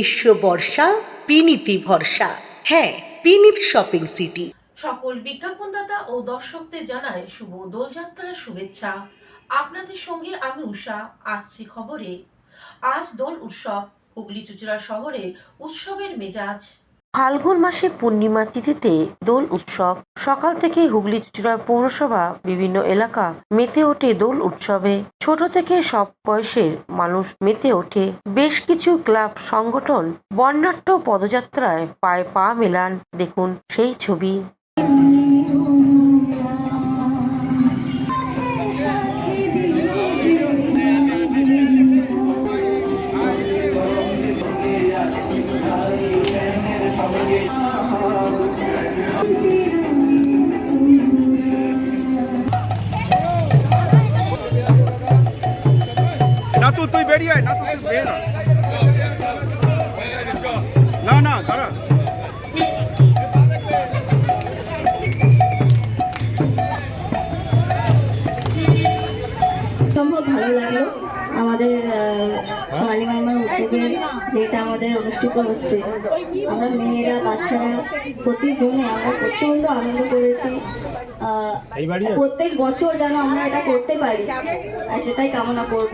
গ্রীষ্ম বর্ষা বিনীতি ভরসা। হ্যাঁ, বিনীত শপিং সিটি। সকল বিজ্ঞাপনদাতা ও দর্শকদের জানায় শুভ দোলযাত্রার শুভেচ্ছা। আপনাদের সঙ্গে আমি উষা। আসছি খবরে। আজ দোল উৎসব। হুগলি চুঁচুড়া শহরে উৎসবের মেজাজ। ফাল্গুন মাসে পূর্ণিমা তিথিতে দোল উৎসব। সকাল থেকে হুগলি চুঁচুড়া পৌরসভা বিভিন্ন এলাকা মেতে ওঠে দোল উৎসবে। ছোট থেকে সব বয়সের মানুষ মেতে ওঠে। বেশ কিছু ক্লাব সংগঠন বর্ণাঢ্য পদযাত্রায় পায়ে পা মেলান। দেখুন সেই ছবি। না তুই বেরিয়ে আয়, না তুই বের হ। না দাঁড়া। সম্ভব ভালো লাগলো আমাদের সোনালী মাইমার উদ্যোগে যেটা আমাদের অনুষ্ঠিত হচ্ছে। আমরা মেয়েরা বাচ্চারা প্রতিজনে আমরা প্রচন্ড আনন্দ করেছি। প্রত্যেক বছর যেন আমরা এটা করতে পারি আর সেটাই কামনা করব।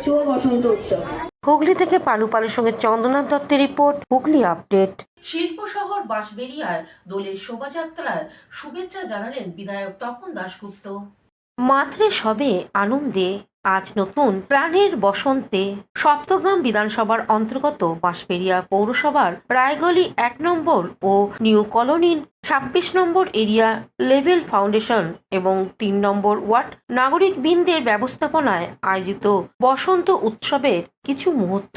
শুভ বসন্ত উৎসব। হুগলি থেকে পালু পালের সঙ্গে চন্দ্রনাথ দত্তের রিপোর্ট, হুগলি আপডেট। শিল্প শহর বাঁশবেড়িয়ায় দোলের শোভাযাত্রার শুভেচ্ছা জানালেন বিধায়ক তপন দাশগুপ্ত। মাত্রে সবে আনন্দে আজ নতুন প্রাণের বসন্তে সপ্তগ্রাম বিধানসভার অন্তর্গত বাঁশবেড়িয়া পৌরসভার রায়গলি 1 নম্বর ও নিউ কলোনির 26 নম্বর এরিয়া লেভেল ফাউন্ডেশন এবং 3 নম্বর ওয়ার্ড নাগরিক বৃন্দের ব্যবস্থাপনায় আয়োজিত বসন্ত উৎসবের কিছু মুহূর্ত।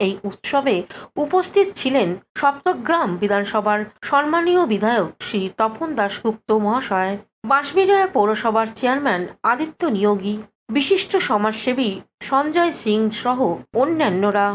এই উৎসবে উপস্থিত ছিলেন সপ্তগ্রাম বিধানসভার সম্মানীয় বিধায়ক শ্রী তপন দাশগুপ্ত মহাশয়, বাঁশবেড়িয়া পৌরসভার চেয়ারম্যান আদিত্য নিয়োগী, বিশিষ্ট সমাজসেবী সঞ্জয় সিং সহ অন্যান্যরা।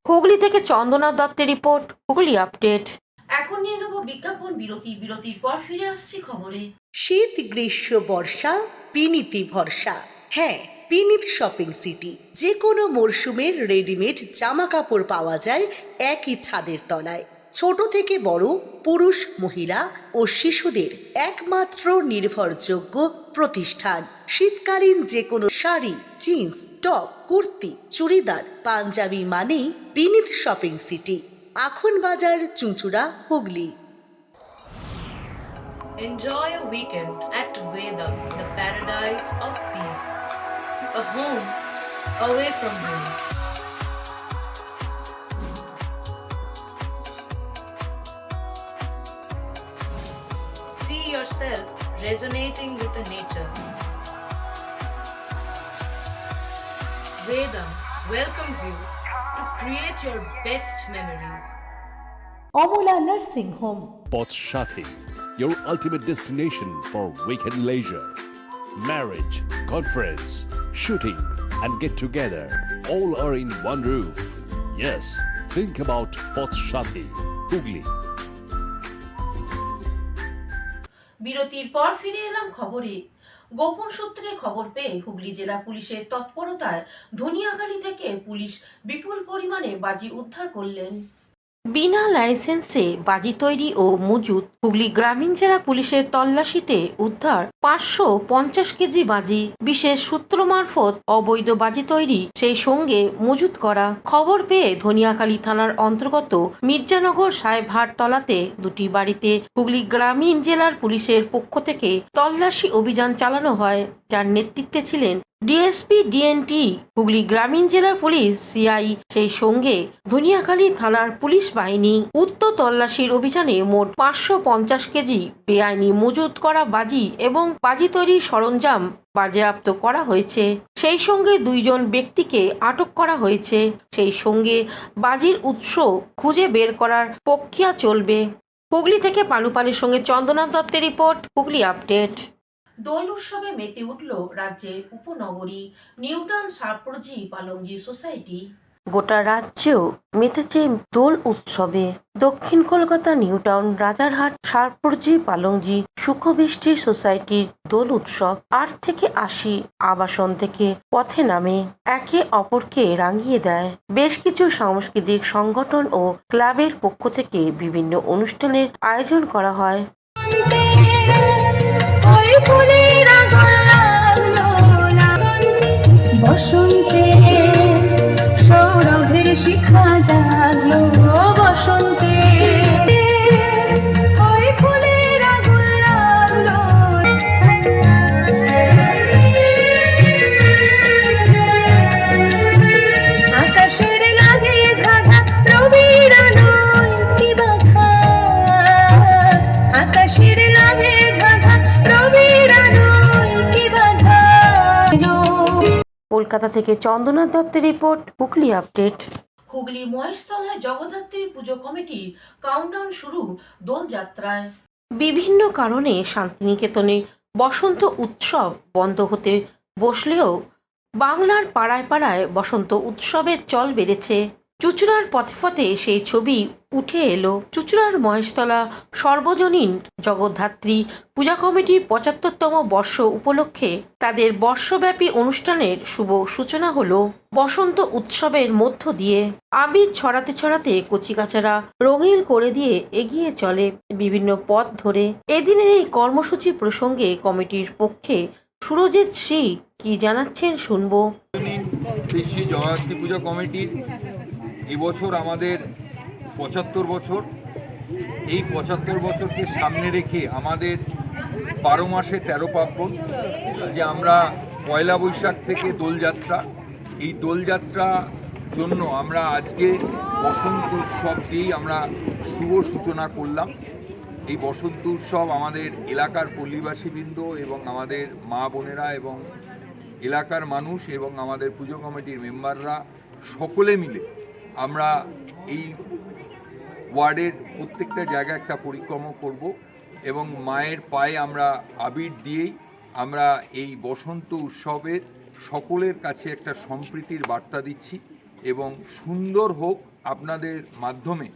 হুগলি থেকে চন্দ্রনাথ দত্তের রিপোর্ট, হুগলি আপডেট। এখন নিয়ে নেব বিজ্ঞাপন বিরতি। বিরতির পর ফিরে আসছি খবরে। শীত গ্রীষ্ম বর্ষা বিনীতি ভরসা। হ্যাঁ, বিনীত শপিং সিটি। যে কোনো মরশুমের রেডিমেড জামা কাপড় পাওয়া যায় একই ছাদের তলায়। ছোট থেকে বড়, পুরুষ মহিলা ও শিশুদের একমাত্র নির্ভরযোগ্য প্রতিষ্ঠান। শীতকালীন যে কোনো শাড়ি, জিন্স, টপ, কুর্তি, চুড়িদার, পাঞ্জাবি মানেই বিনীত শপিং সিটি। আখন বাজার, চুঁচুড়া, Hooghly. Enjoy a weekend at Vedam, the paradise of peace. A home away from home. See yourself resonating with the nature. Vedam welcomes you to create your best memories. Amala nursing home. Potshati, your ultimate destination for weekend leisure. Marriage, conference, shooting, and get together all are in one roof. Yes, think about Potshati, Hugli. বিরতির পর ফিরে এলাম খবরে। গোপন সূত্রে খবর পেয়ে হুগলি জেলা পুলিশের তৎপরতায় ধনিয়াখালী থেকে পুলিশ বিপুল পরিমাণে বাজি উদ্ধার করলেন। বিনা লাইসেন্সে বাজি তৈরি ও মজুত। হুগলি গ্রামীণ জেলা পুলিশের তল্লাশিতে উদ্ধার 550 কেজি বাজি। বিশেষ সূত্র মারফত অবৈধ বাজি তৈরি সেই সঙ্গে মজুত করা খবর পেয়ে ধনিয়াখালী থানার অন্তর্গত মির্জানগর সাহেবহাট তলাতে দুটি বাড়িতে হুগলি গ্রামীণ জেলার পুলিশের পক্ষ থেকে তল্লাশি অভিযান চালানো হয়, যার নেতৃত্বে ছিলেন ডিএসপি ডিএনটি, হুগলি গ্রামীণ জেলার পুলিশ সিআই, সেই সঙ্গে ধনিয়াখালী থানার পুলিশ বাহিনী। উক্ত তল্লাশির অভিযানে মোট 550 কেজি বেআইনি মজুত করা বাজি এবং বাজি তৈরির সরঞ্জাম বাজেয়াপ্ত করা হয়েছে। সেই সঙ্গে 2 জন ব্যক্তিকে আটক করা হয়েছে। সেই সঙ্গে বাজির উৎস খুঁজে বের করার প্রক্রিয়া চলবে। হুগলি থেকে পালুপালের সঙ্গে চন্দনা দত্তের রিপোর্ট, হুগলি আপডেট। দোল উৎসবে মেতে উঠল রাজ্যের উপনগরী নিউটাউন সারপরজি পালংজি সোসাইটি। গোটা রাজ্যেও মেতেছে দোল উৎসবে। দক্ষিণ কলকাতা নিউটাউন রাজারহাট সারপরজি পালংজি সুখবৃষ্টি সোসাইটির দোল উৎসব 8 থেকে 80 আবাসন থেকে পথে নামে একে অপরকে রাঙিয়ে দেয়। বেশ কিছু সাংস্কৃতিক সংগঠন ও ক্লাবের পক্ষ থেকে বিভিন্ন অনুষ্ঠানের আয়োজন করা হয়। বসন্তে সৌরভের শিখা জাগলো বসন্তে ওই ফুলের আগুন লাগলো আকাশের লাগে ধাঁধা রবির আলোয় কি বাধা আকাশের লাগে ধাঁধা রবির আলোয় কি বাধা। কলকাতা থেকে চন্দনা দত্তের রিপোর্ট, হুগলি আপডেট। হুগলি মহেশতলায় জগদ্ধাত্রী পুজো কমিটির কাউন্টডাউন শুরু দোলযাত্রায়। বিভিন্ন কারণে শান্তিনিকেতনে বসন্ত উৎসব বন্ধ হতে বসলেও বাংলার পাড়ায় পাড়ায় বসন্ত উৎসবের চল বেড়েছে। চুঁচুড়ার পথে পথে সেই ছবি উঠে এলো। চুঁচুড়ার মহেশতলা সর্বজনীন জগদ্ধাত্রী পূজা কমিটির 75তম বর্ষ উপলক্ষে তাদের বর্ষব্যাপী অনুষ্ঠানের শুভ সূচনা হলো বসন্ত উৎসবের মধ্য দিয়ে। আবির ছড়াতে ছড়াতে কচিকাচারা রঙিন করে দিয়ে এগিয়ে চলে বিভিন্ন পথ ধরে। এদিনের এই কর্মসূচি প্রসঙ্গে কমিটির পক্ষে সুরজিৎ সিং কি জানাচ্ছেন শুনবো। শ্রী শ্রী জগদ্ধাত্রী পুজো কমিটির এবছর আমাদের 75 বছর। এই 75 বছরকে সামনে রেখে আমাদের 12 মাসে 13 পার্বণ, যে আমরা পয়লা বৈশাখ থেকে দোলযাত্রা, এই দোলযাত্রা জন্য আমরা আজকে বসন্ত উৎসব দিয়েই আমরা শুভ সূচনা করলাম। এই বসন্ত উৎসব আমাদের এলাকার পল্লীবাসীবৃন্দ এবং আমাদের মা বোনেরা এবং এলাকার মানুষ এবং আমাদের পুজো কমিটির মেম্বাররা সকলে মিলে আমরা এই ওয়ার্ডের প্রত্যেকটা জায়গায় একটা পরিক্রমা করব এবং মায়ের পায়ে আমরা আবির দিয়েই আমরা এই বসন্ত উৎসবের সকলের কাছে একটা সম্প্রীতির বার্তা দিচ্ছি এবং সুন্দর হোক আপনাদের মাধ্যমে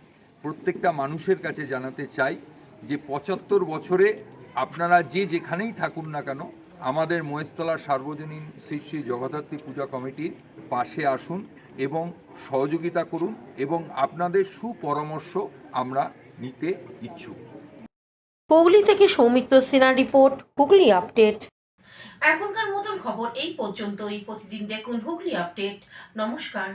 প্রত্যেকটা মানুষের কাছে জানাতে চাই যে 75 বছরে আপনারা যে যেখানেই থাকুন না কেন আমাদের মহেশতলার সার্বজনীন শ্রী শ্রী জগদ্ধাত্রী পূজা কমিটির পাশে আসুন এবং সহযোগিতা করুন এবং আপনাদের সুপরামর্শ আমরা নিতে ইচ্ছুক। হুগলি থেকে সৌমিত্র সিনহার রিপোর্ট, হুগলি আপডেট। এখনকার মতন খবর এই পর্যন্তই। প্রতিদিন দেখুন হুগলি আপডেট। নমস্কার।